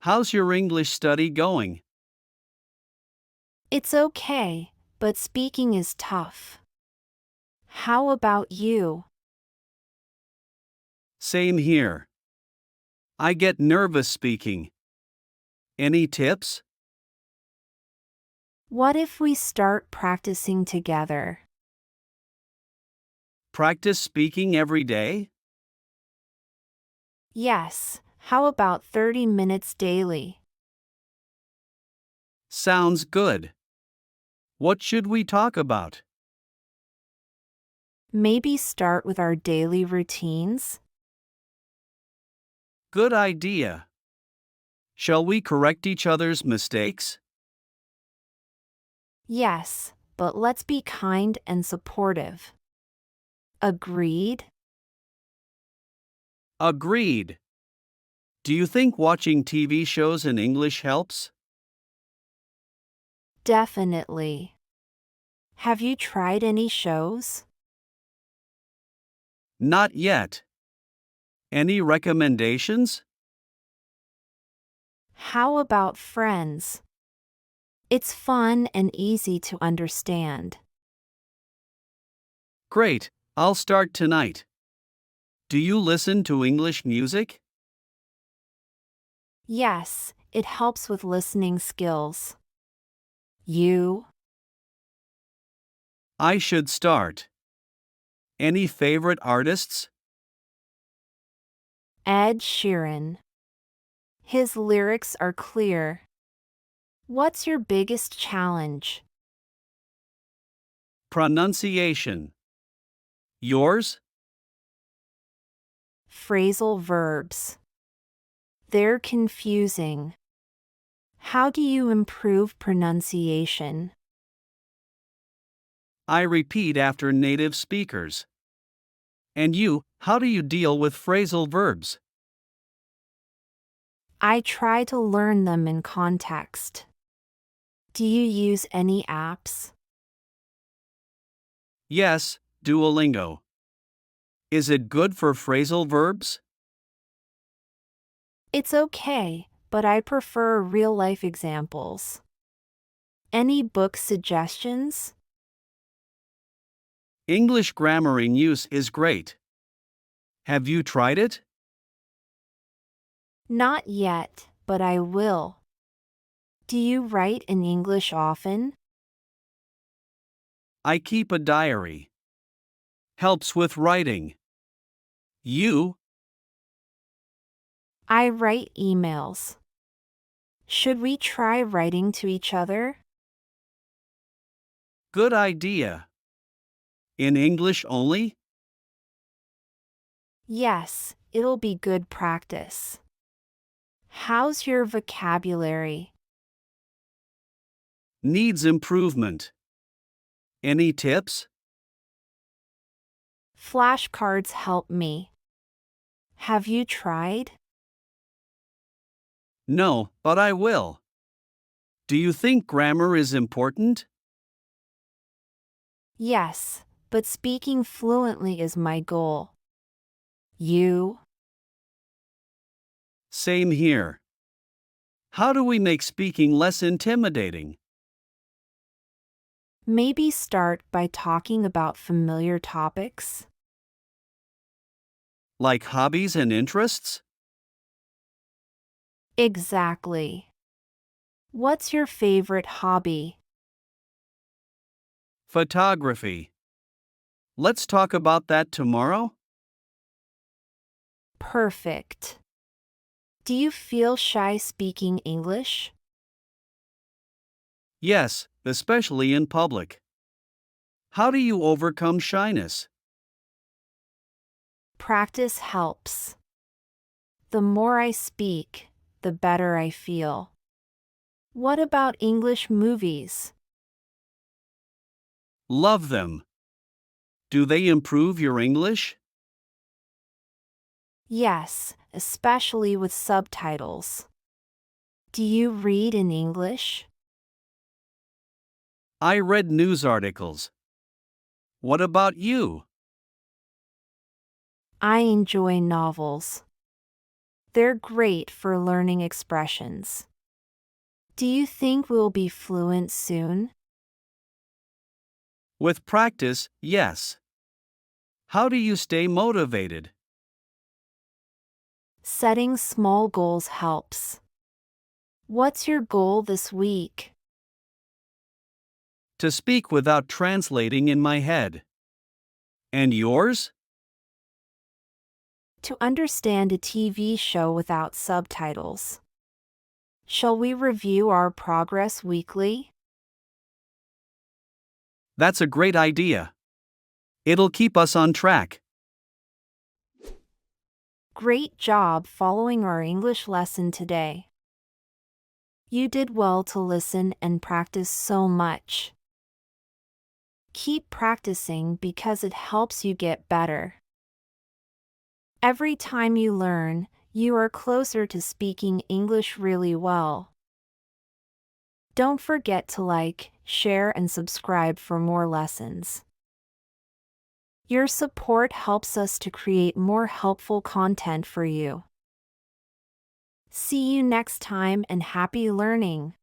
How's your English study going? It's okay, but speaking is tough. How about you? Same here. I get nervous speaking. Any tips? What if we start practicing together? Practice speaking every day? Yes, how about 30 minutes daily? Sounds good. What should we talk about? Maybe start with our daily routines? Good idea. Shall we correct each other's mistakes? Yes, but let's be kind and supportive. Agreed? Agreed. Do you think watching TV shows in English helps? Definitely. Have you tried any shows? Not yet. Any recommendations? How about Friends? It's fun and easy to understand. Great, I'll start tonight. Do you listen to English music? Yes, it helps with listening skills. You? I should start. Any favorite artists? Ed Sheeran. His lyrics are clear. What's your biggest challenge? Pronunciation. Yours? Phrasal verbs. They're confusing. How do you improve pronunciation? I repeat after native speakers. And you, how do you deal with phrasal verbs? I try to learn them in context. Do you use any apps? Yes, Duolingo. Is it good for phrasal verbs? It's okay, but I prefer real-life examples. Any book suggestions? English grammar in use is great. Have you tried it? Not yet, but I will. Do you write in English often? I keep a diary. Helps with writing. You? I write emails. Should we try writing to each other? Good idea. In English only? Yes, it'll be good practice. How's your vocabulary? Needs improvement. Any tips? Flashcards help me. Have you tried? No, but I will. Do you think grammar is important? Yes, but speaking fluently is my goal. You? Same here. How do we make speaking less intimidating? Maybe start by talking about familiar topics. Like hobbies and interests? Exactly. What's your favorite hobby? Photography. Let's talk about that tomorrow? Perfect. Do you feel shy speaking English? Yes, especially in public. How do you overcome shyness? Practice helps. The more I speak, the better I feel. What about English movies? Love them. Do they improve your English? Yes, especially with subtitles. Do you read in English? I read news articles. What about you? I enjoy novels. They're great for learning expressions. Do you think we'll be fluent soon? With practice, yes. How do you stay motivated? Setting small goals helps. What's your goal this week? To speak without translating in my head. And yours? To understand a TV show without subtitles. Shall we review our progress weekly? That's a great idea. It'll keep us on track. Great job following our English lesson today. You did well to listen and practice so much. Keep practicing because it helps you get better. Every time you learn, you are closer to speaking English really well. Don't forget to like, share, and subscribe for more lessons. Your support helps us to create more helpful content for you. See you next time and happy learning!